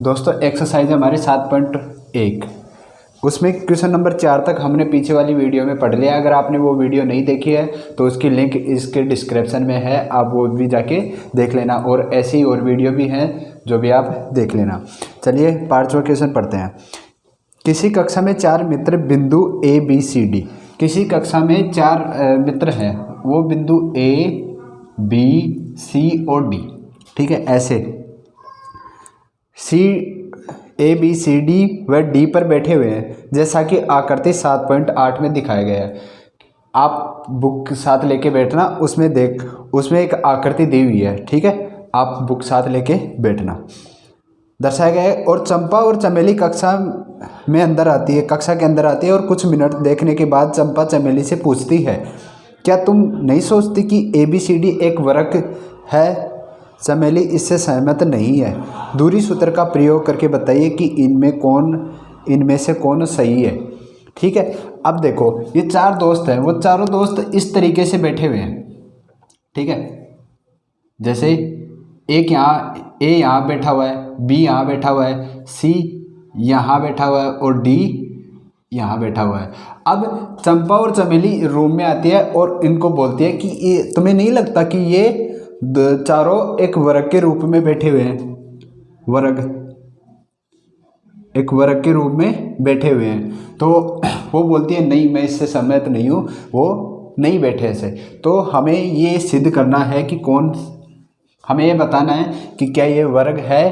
दोस्तों एक्सरसाइज हमारे 7.1 उसमें क्वेश्चन नंबर 4 तक हमने पीछे वाली वीडियो में पढ़ लिया। अगर आपने वो वीडियो नहीं देखी है तो उसकी लिंक इसके डिस्क्रिप्शन में है, आप वो भी जाके देख लेना। और ऐसी और वीडियो भी हैं जो भी आप देख लेना। चलिए 5वां क्वेश्चन पढ़ते हैं। किसी कक्षा में 4 मित्र बिंदु ए बी सी डी, किसी कक्षा में 4 मित्र हैं, वो बिंदु ए बी सी और डी, ठीक है, ऐसे सी ए बी सी डी व डी पर बैठे हुए हैं, जैसा कि आकृति 7.8 में दिखाया गया है। आप बुक साथ लेके बैठना, उसमें एक आकृति दी हुई है, ठीक है, आप बुक साथ लेके बैठना। दर्शाया गया है। और चंपा और चमेली कक्षा के अंदर आती है और कुछ मिनट देखने के बाद चंपा चमेली से पूछती है, क्या तुम नहीं सोचती कि ए बी सी डी एक वर्ग है? चमेली इससे सहमत नहीं है। दूरी सूत्र का प्रयोग करके बताइए कि इनमें से कौन सही है, ठीक है। अब देखो ये 4 दोस्त हैं, वो चारों दोस्त इस तरीके से बैठे हुए हैं, ठीक है। जैसे ए यहाँ बैठा हुआ है, बी यहाँ बैठा हुआ है, सी यहाँ बैठा हुआ है और डी यहाँ बैठा हुआ है। अब चंपा और चमेली रूम में आती है और इनको बोलती है कि तुम्हें नहीं लगता कि ये चारों एक वर्ग के रूप में बैठे हुए हैं? एक वर्ग के रूप में बैठे हुए हैं। तो वो बोलती है नहीं, मैं इससे सहमत नहीं हूँ, वो नहीं बैठे ऐसे। तो हमें ये सिद्ध करना है कि हमें ये बताना है कि क्या ये वर्ग है,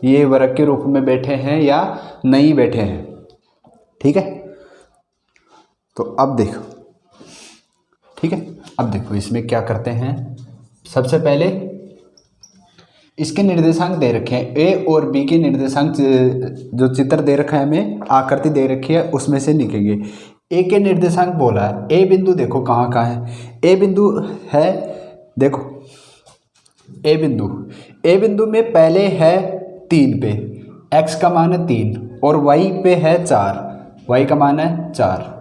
ये वर्ग के रूप में बैठे हैं या नहीं बैठे हैं, ठीक है। तो अब देखो, ठीक है, अब देखो इसमें क्या करते हैं। सबसे पहले इसके निर्देशांक दे रखे हैं, ए और बी के निर्देशांक जो चित्र दे रखा है, हमें आकृति दे रखी है, उसमें से निकलेंगे। ए के निर्देशांक बोला है, ए बिंदु देखो कहाँ कहाँ है। ए बिंदु है, देखो ए बिंदु में पहले है 3 पे, x का मान है 3 और y पे है 4, y का मान है 4।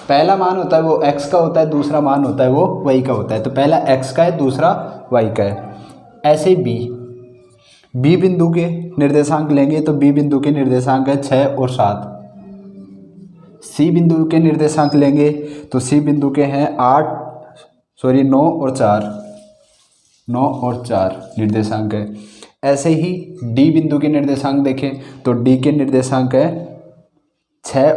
पहला मान होता है वो x का होता है, दूसरा मान होता है वो y का होता है। तो पहला x का है, दूसरा y का है। ऐसे बी बिंदु के निर्देशांक लेंगे तो बी बिंदु के निर्देशांक है 6 और 7। सी बिंदु के निर्देशांक लेंगे तो सी बिंदु के हैं 9 और 4 निर्देशांक है। ऐसे ही डी बिंदु के निर्देशांक देखें तो डी के निर्देशांक है 6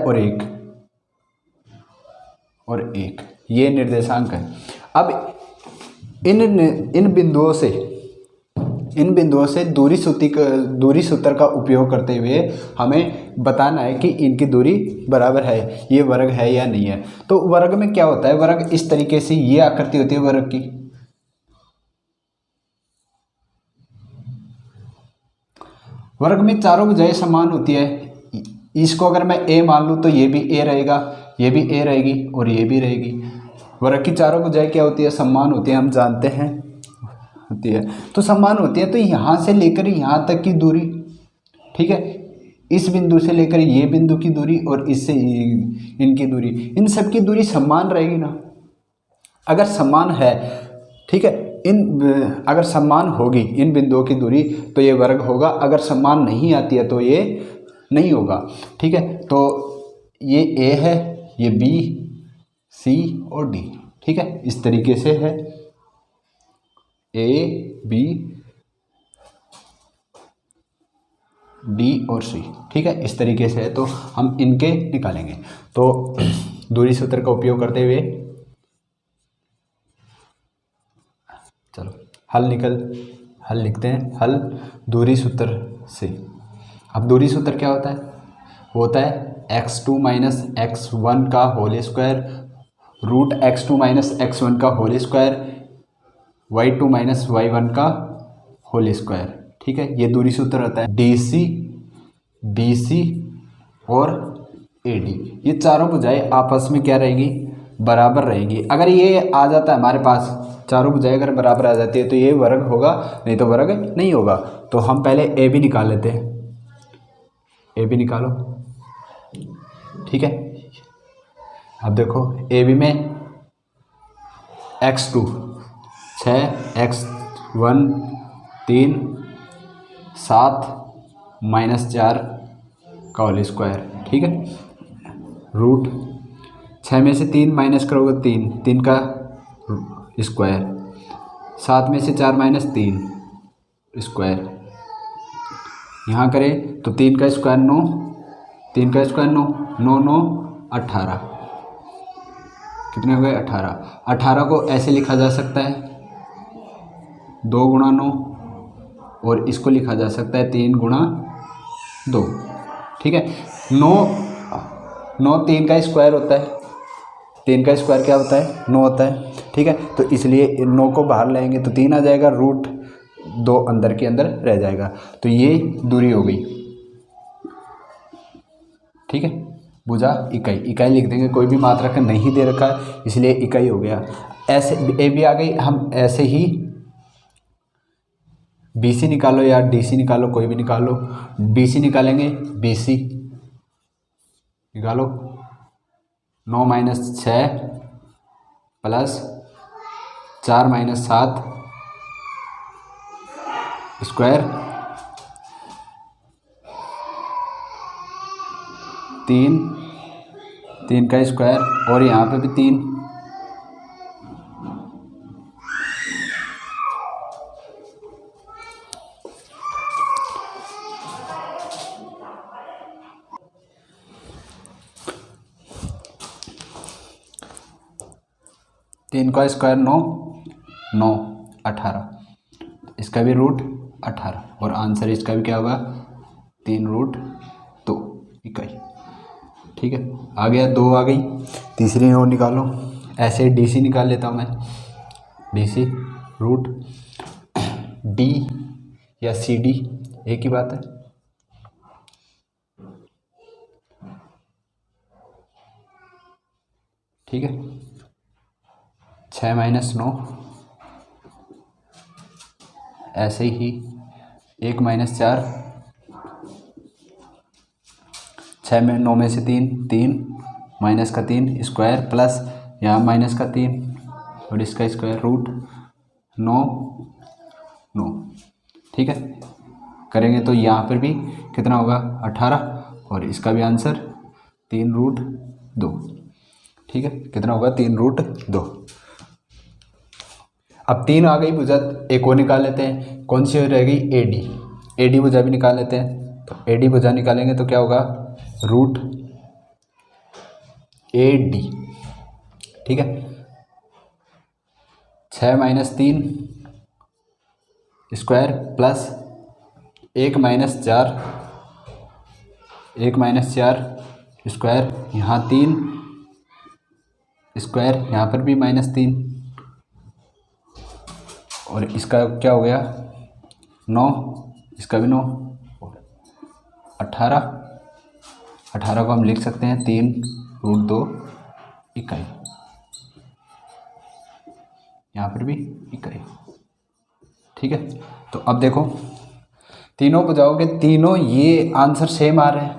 और 1, ये निर्देशांक है। अब इन बिंदुओं से दूरी सूत्र का उपयोग करते हुए हमें बताना है कि इनकी दूरी बराबर है, ये वर्ग है या नहीं है। तो वर्ग में क्या होता है, वर्ग इस तरीके से ये आकृति होती है वर्ग की। वर्ग में चारों भुजाएं समान होती है। इसको अगर मैं ए मान लूँ तो ये भी ए रहेगा, ये भी ए रहेगी और ये भी रहेगी। वर्ग की चारों भुजाएं क्या होती है, समान होती है, हम जानते हैं होती है। तो समान होती है तो यहाँ से लेकर यहाँ तक की दूरी, ठीक है, इस बिंदु से लेकर ये बिंदु की दूरी और इससे इनकी दूरी, इन सब की दूरी समान रहेगी ना। अगर समान है, ठीक है, अगर समान होगी इन बिंदुओं की दूरी तो ये वर्ग होगा। अगर समान नहीं आती है तो ये नहीं होगा, ठीक है। तो ये ए है, ये बी सी और डी, ठीक है, इस तरीके से है ए बी डी और सी, ठीक है, इस तरीके से है। तो हम इनके निकालेंगे। तो दूरी सूत्र का उपयोग करते हुए चलो हल लिखते हैं। हल दूरी सूत्र से। अब दूरी सूत्र क्या होता है, वो होता है x2 माइनस x1 का whole square root x2 minus x1 का whole square y2 minus y1 का होल स्क्वायर, ठीक है। ये दूरी सूत्र होता है। DC BC और AD, ये चारों भुजाएं आपस में क्या रहेगी, बराबर रहेगी। अगर ये आ जाता है हमारे पास, चारों भुजाएं अगर बराबर आ जाती है तो ये वर्ग होगा, नहीं तो वर्ग नहीं होगा। तो हम पहले ए बी निकाल लेते हैं। ए बी निकालो, ठीक है। अब देखो ए बी में x2 6, x1 3, 7 -4 का होल स्क्वायर, ठीक है। रूट 6 में से 3 माइनस करोगे 3 का स्क्वायर, 7 में से 4 माइनस 3 स्क्वायर, यहाँ करें तो 3 का स्क्वायर 9, 3 का स्क्वायर 9, 9 9 18, कितने हो गए 18। 18 को ऐसे लिखा जा सकता है 2 गुणा 9, और इसको लिखा जा सकता है 3 गुणा 2, ठीक है। 9 3 का स्क्वायर होता है, 3 का स्क्वायर क्या होता है 9 होता है, ठीक है। तो इसलिए 9 को बाहर लाएंगे तो 3 आ जाएगा, रूट 2 अंदर के अंदर रह जाएगा, तो ये दूरी हो गई, ठीक है। भुजा इकाई, इकाई लिख देंगे, कोई भी मात्रक नहीं दे रखा है इसलिए इकाई हो गया। ऐसे ए बी आ गई, हम ऐसे ही बी सी निकालो या डी सी निकालो, कोई भी निकालो। बी सी निकालेंगे, बी सी निकालो, 9 माइनस 6 प्लस 4 माइनस 7 स्क्वायर, 3 का स्क्वायर, और यहाँ पे भी 3, तीन का स्क्वायर 9 9 18, इसका भी रूट 18, और आंसर इसका भी क्या होगा 3√2 इकाई, ठीक है। आ गया 2 आ गई, तीसरी और निकालो। ऐसे डी सी निकाल लेता हूँ मैं, डी सी रूट डी या सी डी एक ही बात है, ठीक है। 6 माइनस 9, ऐसे ही 1 माइनस 4, 6 में 9 में से 3 माइनस का 3 स्क्वायर, प्लस यहाँ माइनस का 3 और इसका स्क्वायर, रूट 9 9, ठीक है। करेंगे तो यहाँ पर भी कितना होगा 18, और इसका भी आंसर 3√2, ठीक है। कितना होगा 3√2। अब 3 आ गई भुजा, एक और निकाल लेते हैं, कौन सी रह गई एडी, एडी भुजा भी निकाल लेते हैं। तो एडी भुजा निकालेंगे तो क्या होगा रूट AD, ठीक है। 6 minus 3 square plus 1 minus 4 square, यहाँ 3 स्क्वायर, यहाँ पर भी -3, और इसका क्या हो गया 9, इसका भी 9, 18 को हम लिख सकते हैं 3√2 इकाई, यहाँ पर भी इकाई, ठीक है। तो अब देखो तीनों बुझाओगे, तीनों ये आंसर सेम आ रहे हैं,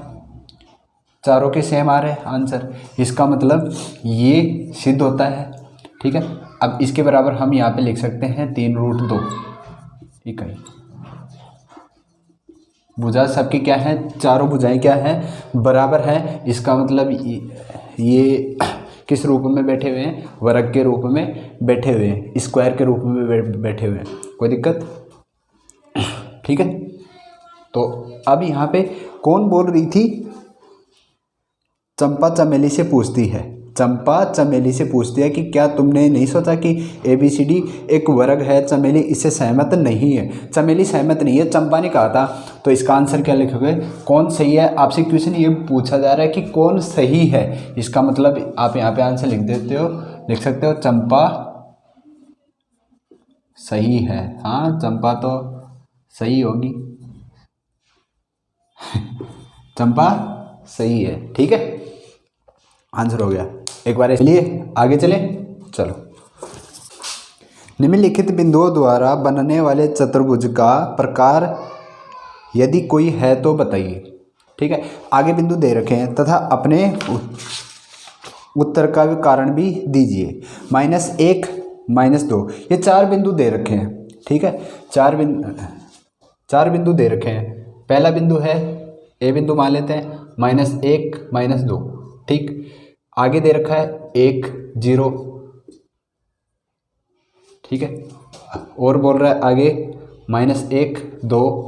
चारों के सेम आ रहे हैं आंसर, इसका मतलब ये सिद्ध होता है, ठीक है। अब इसके बराबर हम यहाँ पे लिख सकते हैं 3√2 इकाई। भुजा सबकी क्या है, चारों भुजाएं क्या है बराबर है, इसका मतलब ये किस रूप में बैठे हुए हैं, वर्ग के रूप में बैठे हुए हैं, स्क्वायर के रूप में बैठे हुए हैं, कोई दिक्कत, ठीक है। तो अब यहाँ पे कौन बोल रही थी, चंपा चमेली से पूछती है, चंपा चमेली से पूछती है कि क्या तुमने नहीं सोचा कि ABCD एक वर्ग है, चमेली इससे सहमत नहीं है, चमेली सहमत नहीं है, चंपा ने कहा था। तो इसका आंसर क्या लिखोगे, कौन सही है, आपसे क्वेश्चन ये पूछा जा रहा है कि कौन सही है, इसका मतलब आप यहाँ पे आंसर लिख देते हो, लिख सकते हो चंपा सही है, हाँ चंपा तो सही होगी चंपा सही है, ठीक है, आंसर हो गया। एक बार चलिए आगे चले, चलो। निम्नलिखित बिंदुओं द्वारा बनने वाले चतुर्भुज का प्रकार यदि कोई है तो बताइए, ठीक है। आगे बिंदु दे रखे हैं तथा अपने उत्तर का भी कारण भी दीजिए। -1 -2 ये 4 बिंदु दे रखे हैं, ठीक है, 4 बिंदु दे रखे हैं। पहला बिंदु है ए बिंदु मान लेते हैं, -1 -2, ठीक। आगे दे रखा है 1 0, ठीक है। और बोल रहा है आगे -1 2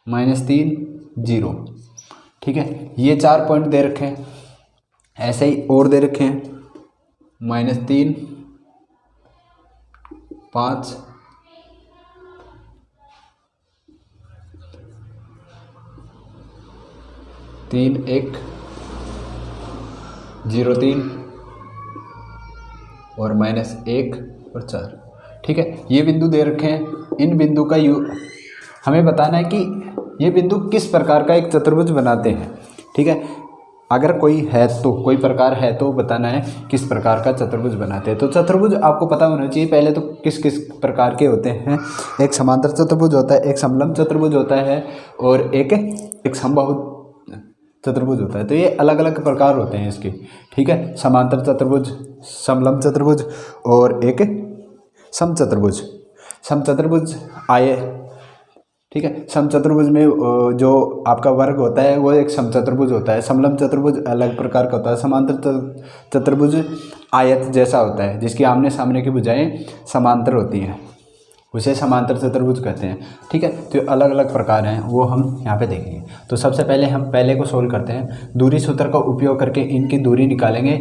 -3 0, ठीक है। ये 4 पॉइंट दे रखे हैं। ऐसे ही और दे रखे हैं -3 5 3 1 0 3 और -1 और 4, ठीक है। ये बिंदु दे रखे हैं। इन बिंदु का हमें बताना है कि ये बिंदु किस प्रकार का एक चतुर्भुज बनाते हैं, ठीक है। अगर कोई है तो, कोई प्रकार है तो बताना है किस प्रकार का चतुर्भुज बनाते हैं। तो चतुर्भुज आपको पता होना चाहिए पहले तो किस किस प्रकार के होते हैं। एक समांतर चतुर्भुज होता है, एक समलंब चतुर्भुज होता है और एक समबाहु चतुर्भुज होता है। तो ये अलग अलग प्रकार होते हैं इसके, ठीक है। समांतर चतुर्भुज, समलंब चतुर्भुज और एक समचतुर्भुज। समचतुर्भुज आए, ठीक है। समचतुर्भुज में जो आपका वर्ग होता है वो एक समचतुर्भुज होता है। समलंब चतुर्भुज अलग प्रकार का होता है। समांतर चतुर्भुज आयत जैसा होता है जिसकी आमने सामने की भुजाएं समांतर होती हैं, उसे समांतर चतुर्भुज कहते हैं, ठीक है। तो अलग अलग प्रकार हैं, वो हम यहाँ पे देखेंगे। तो सबसे पहले हम पहले को सोल्व करते हैं। दूरी सूत्र का उपयोग करके इनकी दूरी निकालेंगे।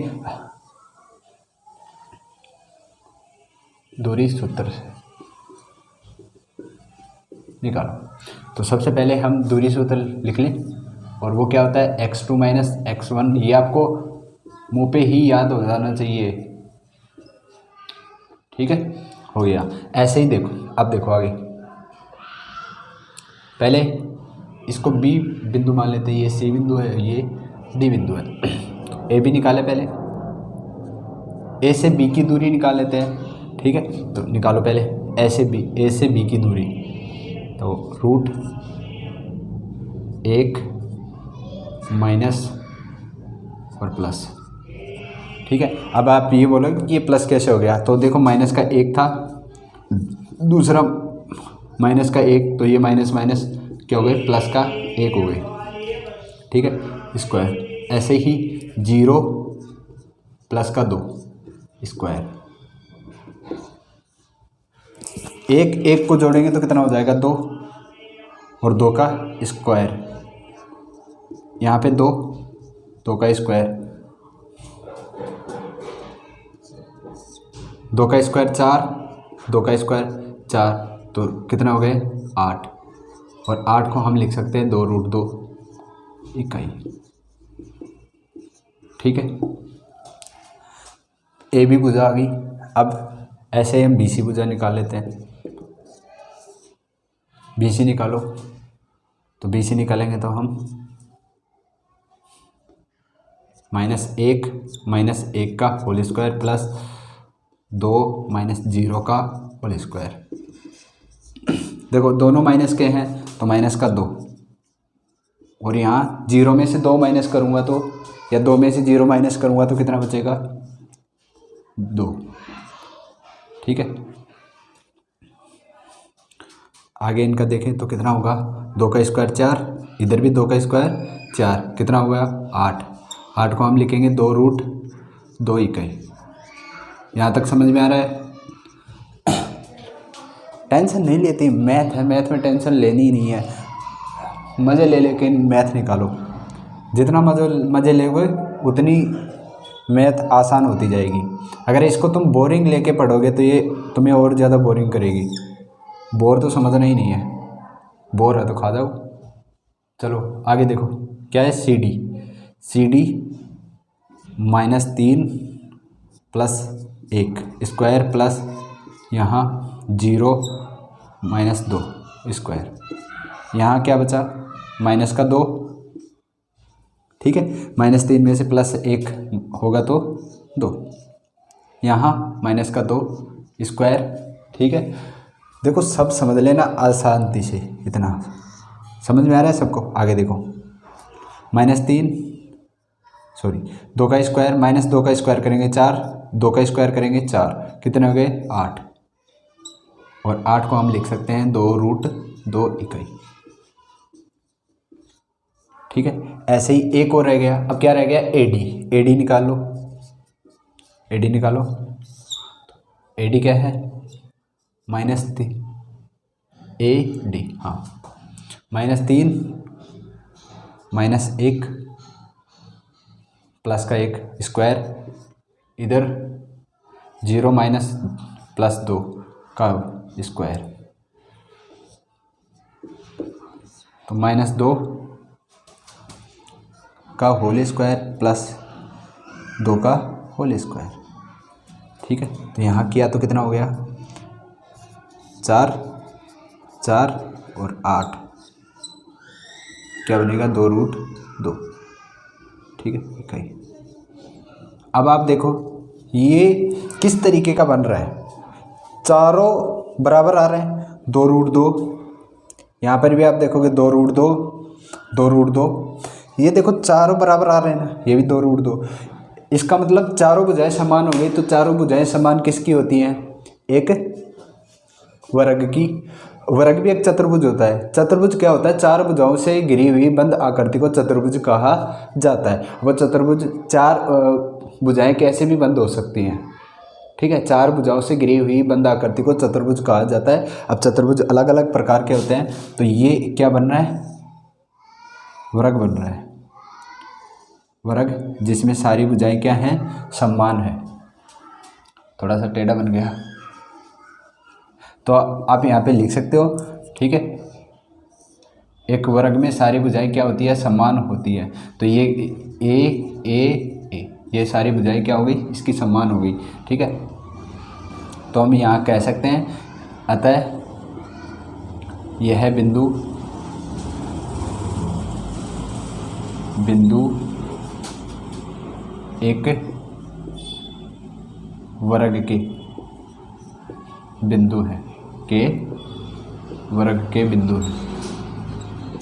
दूरी सूत्र से निकालो। तो सबसे पहले हम दूरी सूत्र लिख लें और वो क्या होता है x2 - x1। ये आपको मुंह पे ही याद हो जाना चाहिए, ठीक है। हो गया। ऐसे ही देखो, अब देखो आगे। पहले इसको B बिंदु मान लेते हैं, ये C बिंदु है, ये D बिंदु है। तो A भी निकाले पहले, A से B की दूरी निकाल लेते हैं, ठीक है। तो निकालो पहले A से B की दूरी। तो √1 माइनस और प्लस, ठीक है। अब आप ये बोलोगे कि ये प्लस कैसे हो गया। तो देखो माइनस का 1 था, दूसरा माइनस का 1, तो ये माइनस माइनस क्या हो गए, प्लस का 1 हो गए, ठीक है। स्क्वायर। ऐसे ही 0 प्लस का 2 स्क्वायर। 1 को जोड़ेंगे तो कितना हो जाएगा 2 और 2 का स्क्वायर। यहाँ पे 2 का स्क्वायर, 2 का स्क्वायर 4, 2 का स्क्वायर 4, तो कितना हो गए 8। और 8 को हम लिख सकते हैं 2√2 इकाई, ठीक है। ए बी भुजा आ गई। अब ऐसे ही हम बी सी भुजा निकाल लेते हैं। बी सी निकालो। तो बी सी निकालेंगे तो हम -1 का होल स्क्वायर प्लस 2 -0 का होल स्क्वायर। देखो दोनों माइनस के हैं तो माइनस का 2, और यहाँ 0 में से 2 माइनस करूँगा तो, या 2 में से 0 माइनस करूँगा तो कितना बचेगा 2, ठीक है। आगे इनका देखें तो कितना होगा 2 का स्क्वायर 4, इधर भी 2 का स्क्वायर 4, कितना हुआ 8। 8 को हम लिखेंगे 2√2 इकाई। यहाँ तक समझ में आ रहा है। टेंशन नहीं लेती, मैथ है, मैथ में टेंशन लेनी ही नहीं है। मज़े ले लेकिन मैथ निकालो। जितना मज़े लोगे उतनी मैथ आसान होती जाएगी। अगर इसको तुम बोरिंग लेके पढ़ोगे तो ये तुम्हें और ज़्यादा बोरिंग करेगी। बोर तो समझना ही नहीं है, बोर है तो खा जाओ। चलो आगे देखो क्या है, सी डी -3 + 1 स्क्वायर प्लस यहाँ 0 -2 स्क्वायर। यहाँ क्या बचा माइनस का 2, ठीक है। -3 में से +1 होगा तो 2, यहाँ माइनस का 2 स्क्वायर, ठीक है। देखो सब समझ लेना आसानी से, इतना समझ में आ रहा है सबको। आगे देखो -2 का स्क्वायर -2 का स्क्वायर करेंगे 4, 2 का स्क्वायर करेंगे 4, कितने हो गए 8। और 8 को हम लिख सकते हैं 2√2 इकाई। ठीक है, ऐसे ही एक और रह गया। अब क्या रह गया, एडी निकाल लो, एडी निकालो। एडी क्या है, -3 AD, हाँ, -3 -1 प्लस का 1 स्क्वायर, इधर 0 -+2 का स्क्वायर, तो -2 का होल स्क्वायर +2 का होल स्क्वायर। ठीक है, तो यहाँ किया तो कितना हो गया, 4 4 और 8, क्या बनेगा 2√2। ठीक है, इकाई। अब आप देखो ये किस तरीके का बन रहा है, चारों बराबर आ रहे हैं, 2√2। यहाँ पर भी आप देखोगे 2√2 2√2, ये देखो चारों बराबर आ रहे हैं ना, ये भी 2√2। इसका मतलब चारों भुजाएं समान हो गई। तो चारों भुजाएं समान किसकी होती हैं, एक वर्ग की। वर्ग भी एक चतुर्भुज होता है। चतुर्भुज क्या होता है, 4 भुजाओं से घिरी हुई बंद आकृति को चतुर्भुज कहा जाता है। वो चतुर्भुज 4 भुजाएं कैसे भी बंद हो सकती हैं। ठीक है, 4 भुजाओं से घिरी हुई बंद आकृति को चतुर्भुज कहा जाता है। अब चतुर्भुज अलग अलग प्रकार के होते हैं, तो ये क्या बन रहा है, वर्ग बन रहा है, वर्ग जिसमें सारी भुजाएं क्या हैं, समान है। थोड़ा सा टेढ़ा बन गया, तो आप यहाँ पे लिख सकते हो। ठीक है, एक वर्ग में सारी भुजाएं क्या होती है, समान होती है। तो ये ए ये सारी भुजाएं क्या हो गई, इसकी समान हो गई। ठीक है, तो हम यहाँ कह सकते हैं, अतः यह बिंदु एक वर्ग के बिंदु है, वर्ग के बिंदु है।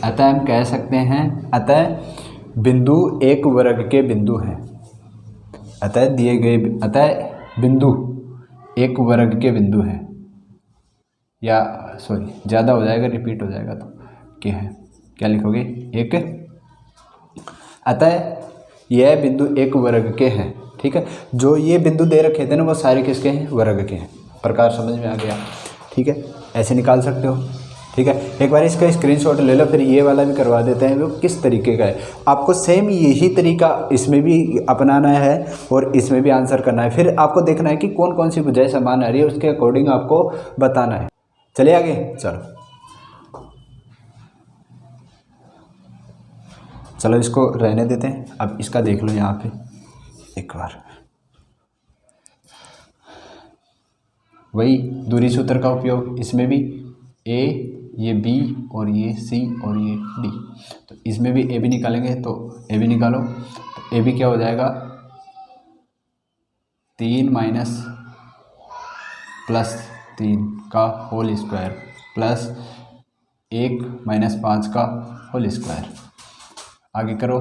अतः हम कह सकते हैं, अतः बिंदु एक वर्ग के बिंदु है। अतः बिंदु एक वर्ग के बिंदु है, या सॉरी ज़्यादा हो जाएगा, रिपीट हो जाएगा, तो क्या है, क्या लिखोगे, एक। अतः यह बिंदु एक वर्ग के हैं। ठीक है, जो ये बिंदु दे रखे थे ना, वो सारे किसके हैं, वर्ग के हैं। प्रकार समझ में आ गया। ठीक है, ऐसे निकाल सकते हो। ठीक है, एक बार इसका स्क्रीनशॉट ले लो, फिर ये वाला भी करवा देते हैं वो किस तरीके का है। आपको सेम यही तरीका इसमें भी अपनाना है और इसमें भी आंसर करना है। फिर आपको देखना है कि कौन कौन सी भुजाएं समान आ रही है, उसके अकॉर्डिंग आपको बताना है। चलिए आगे, चलो इसको रहने देते हैं। अब इसका देख लो यहाँ पे एक बार, वही दूरी सूत्र का उपयोग, इसमें भी ए, ये बी और ये सी और ये डी। तो इसमें भी ए बी निकालेंगे, तो ए बी निकालो, तो ए बी क्या हो जाएगा, 3 +3 का होल स्क्वायर प्लस 1 -5 का होल स्क्वायर। आगे करो,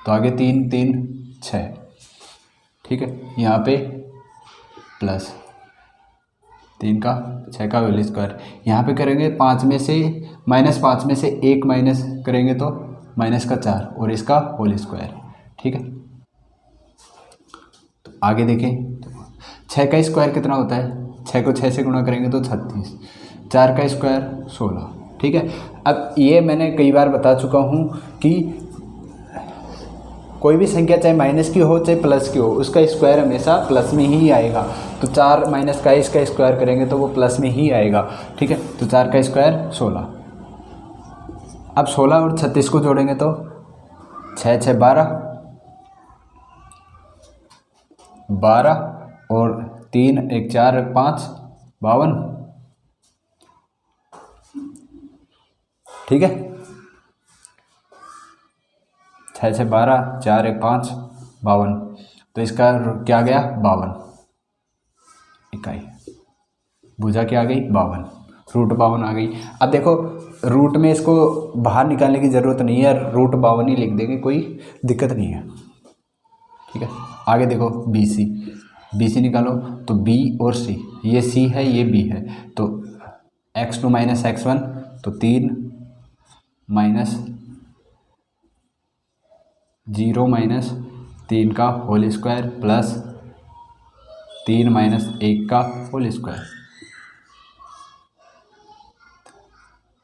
तो आगे 3 3 6। ठीक है, यहाँ पे प्लस 3 का 6 का होल स्क्वायर। यहाँ पे करेंगे 5 में से -5 में से 1 माइनस करेंगे तो -4 और इसका होल स्क्वायर। ठीक है, तो आगे देखें, 6 का स्क्वायर कितना होता है, 6 को 6 से गुणा करेंगे तो 36, 4 का स्क्वायर 16। ठीक है, अब ये मैंने कई बार बता चुका हूँ कि कोई भी संख्या चाहे माइनस की हो चाहे प्लस की हो, उसका स्क्वायर हमेशा प्लस में ही आएगा। तो 4 माइनस का इसका स्क्वायर करेंगे तो वो प्लस में ही आएगा। ठीक है, तो 4 का स्क्वायर 16। अब 16 और 36 को जोड़ेंगे तो 6 6 12 और 3 1 4 5 52। ठीक है, 6 6 12 4 1 5 52, तो इसका क्या गया 52 इकाई। भुजा क्या आ गई 52, √52 आ गई। अब देखो रूट में इसको बाहर निकालने की ज़रूरत नहीं है, √52 ही लिख देंगे, कोई दिक्कत नहीं है। ठीक है, आगे देखो BC निकालो, तो B और C, ये C है ये B है, तो x2 माइनस x1 तो 3 माइनस 0 माइनस 3 का होल स्क्वायर प्लस 3 माइनस 1 का होल स्क्वायर,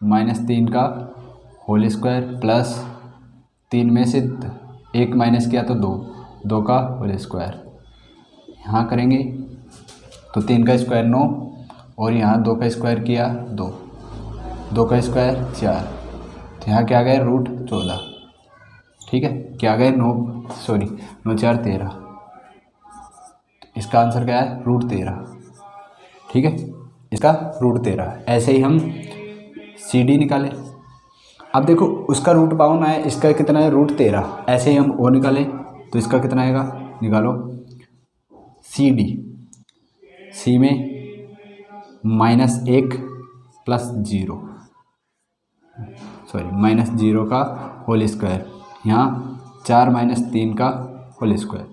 माइनस 3 का होल स्क्वायर प्लस 3 में से 1 माइनस किया तो 2 का होल स्क्वायर, यहाँ करेंगे तो 3 का स्क्वायर 9 और यहाँ 2 का स्क्वायर किया 2 का स्क्वायर 4, तो यहाँ क्या आ गया √14। ठीक है, क्या आ गया 9 4 13, इसका आंसर क्या है √13। ठीक है, इसका √13। ऐसे ही हम CD निकालें। अब देखो उसका √52 है, इसका कितना है √13। ऐसे ही हम O निकालें तो इसका कितना आएगा, निकालो CD। C में -1 प्लस 0 का होल स्क्वायर, यहाँ 4 माइनस 3 का होल स्क्वायर,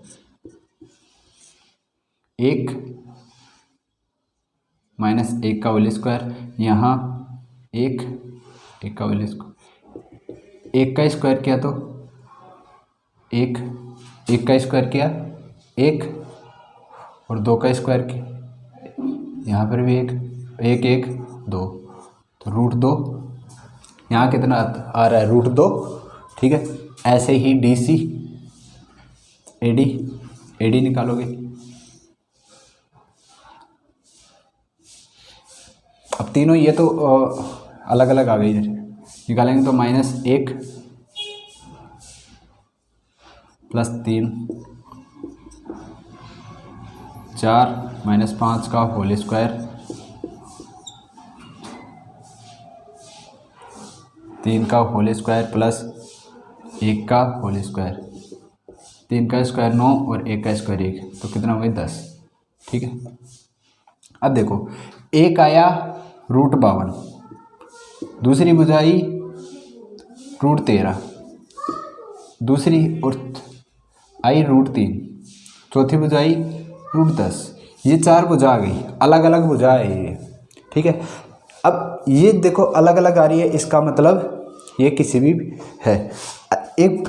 1 माइनस 1 का होल स्क्वायर, यहाँ 1 का होल स्क्वायर, 1 का स्क्वायर किया तो 1 का स्क्वायर किया 1 और 2 का स्क्वायर किया, यहाँ पर भी 1 2 तो √2, यहाँ कितना आ रहा है √2। ठीक है, ऐसे ही DC AD निकालोगे। अब तीनों ये तो अलग अलग आ गई, निकालेंगे तो -1 प्लस 3 4 माइनस 5 का होल स्क्वायर, 3 का होल स्क्वायर प्लस 1 का होल स्क्वायर, 3 का स्क्वायर 9 और 1 का स्क्वायर 1, तो कितना हो गया 10। ठीक है, अब देखो एक आया √52, दूसरी बुझाई √13, दूसरी और आई √3, चौथी बुझाई √10। ये 4 भुजा आ गई, अलग अलग भुजा है ये। ठीक है, अब ये देखो अलग अलग आ रही है, इसका मतलब ये किसी भी है, एक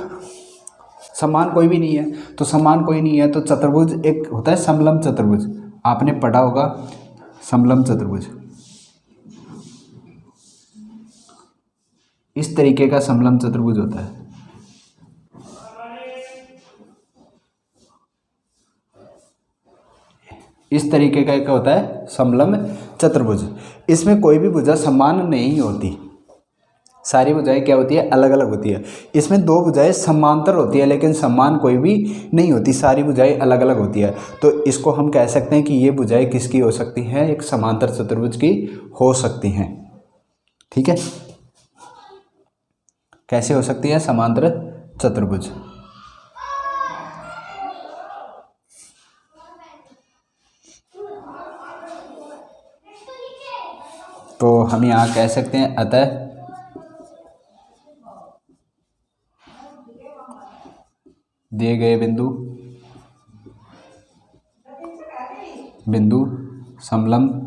समान कोई भी नहीं है, तो समान कोई नहीं है तो चतुर्भुज एक होता है समलंब चतुर्भुज, आपने पढ़ा होगा समलंब चतुर्भुज। इस तरीके का समलंब चतुर्भुज होता है। इस तरीके का एक होता है समलंब चतुर्भुज। इसमें कोई भी भुजा समान नहीं होती, सारी भुजाएं क्या होती है अलग अलग होती है। इसमें 2 भुजाएं समांतर होती है लेकिन समान कोई भी नहीं होती, सारी भुजाएं अलग अलग होती है। तो इसको हम कह सकते हैं कि ये भुजाएं किसकी हो सकती हैं, एक समांतर चतुर्भुज की हो सकती हैं। ठीक है, कैसे हो सकती है समांतर चतुर्भुज। तो हम यहाँ कह सकते हैं अतः दिए गए बिंदु समलंब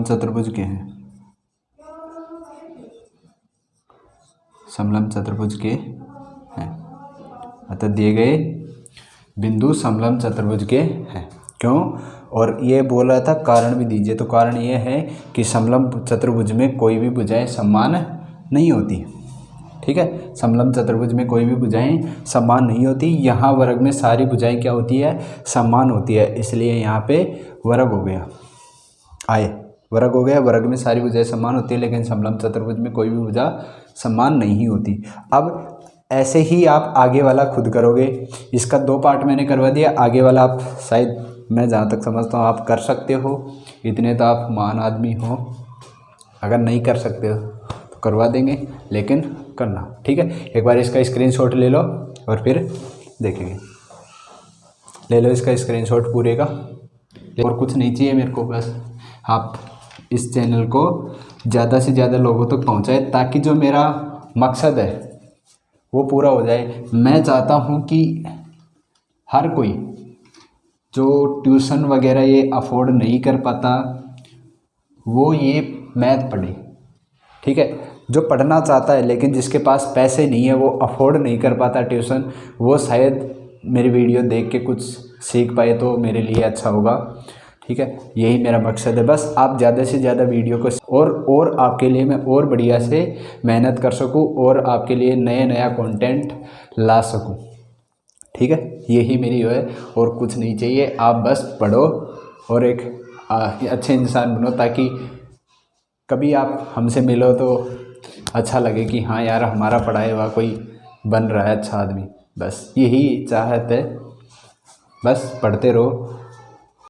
चतुर्भुज के हैं, समलंब चतुर्भुज के हैं। अतः दिए गए बिंदु समलंब चतुर्भुज के हैं। क्यों, और ये बोल रहा था कारण भी दीजिए, तो कारण ये है कि समलंब चतुर्भुज में कोई भी भुजाएं समान नहीं होती। ठीक है, समलंब चतुर्भुज में कोई भी भुजाएं समान नहीं होती। यहाँ वर्ग में सारी भुजाएं क्या होती है समान होती है, इसलिए यहाँ पे वर्ग हो गया, वर्ग हो गया। वर्ग में सारी भुजाएं समान होती है लेकिन समलंब चतुर्भुज में कोई भी भुजा समान नहीं होती। अब ऐसे ही आप आगे वाला खुद करोगे। इसका 2 पार्ट मैंने करवा दिया, आगे वाला आप शायद मैं जहाँ तक समझता हूँ आप कर सकते हो, इतने तो आप महान आदमी हो। अगर नहीं कर सकते हो तो करवा देंगे, लेकिन करना। ठीक है, एक बार इसका स्क्रीनशॉट ले लो और फिर देखेंगे। ले लो इसका स्क्रीनशॉट पूरे का, और कुछ नहीं चाहिए मेरे को, बस आप इस चैनल को ज़्यादा से ज़्यादा लोगों तक पहुँचाए ताकि जो मेरा मकसद है वो पूरा हो जाए। मैं चाहता हूँ कि हर कोई जो ट्यूशन वगैरह ये अफोर्ड नहीं कर पाता वो ये मैथ पढ़े, ठीक है। जो पढ़ना चाहता है लेकिन जिसके पास पैसे नहीं है, वो अफोर्ड नहीं कर पाता ट्यूशन, वो शायद मेरी वीडियो देख के कुछ सीख पाए तो मेरे लिए अच्छा होगा, ठीक है। यही मेरा मकसद है, बस आप ज़्यादा से ज़्यादा वीडियो को और आपके लिए मैं और बढ़िया से मेहनत कर सकूं और आपके लिए नया कंटेंट ला सकूं, ठीक है। यही मेरी है और कुछ नहीं चाहिए। आप बस पढ़ो और एक अच्छे इंसान बनो, ताकि कभी आप हमसे मिलो तो अच्छा लगे कि हाँ यार हमारा पढ़ाया हुआ कोई बन रहा है अच्छा आदमी। बस यही चाहत है, बस पढ़ते रहो।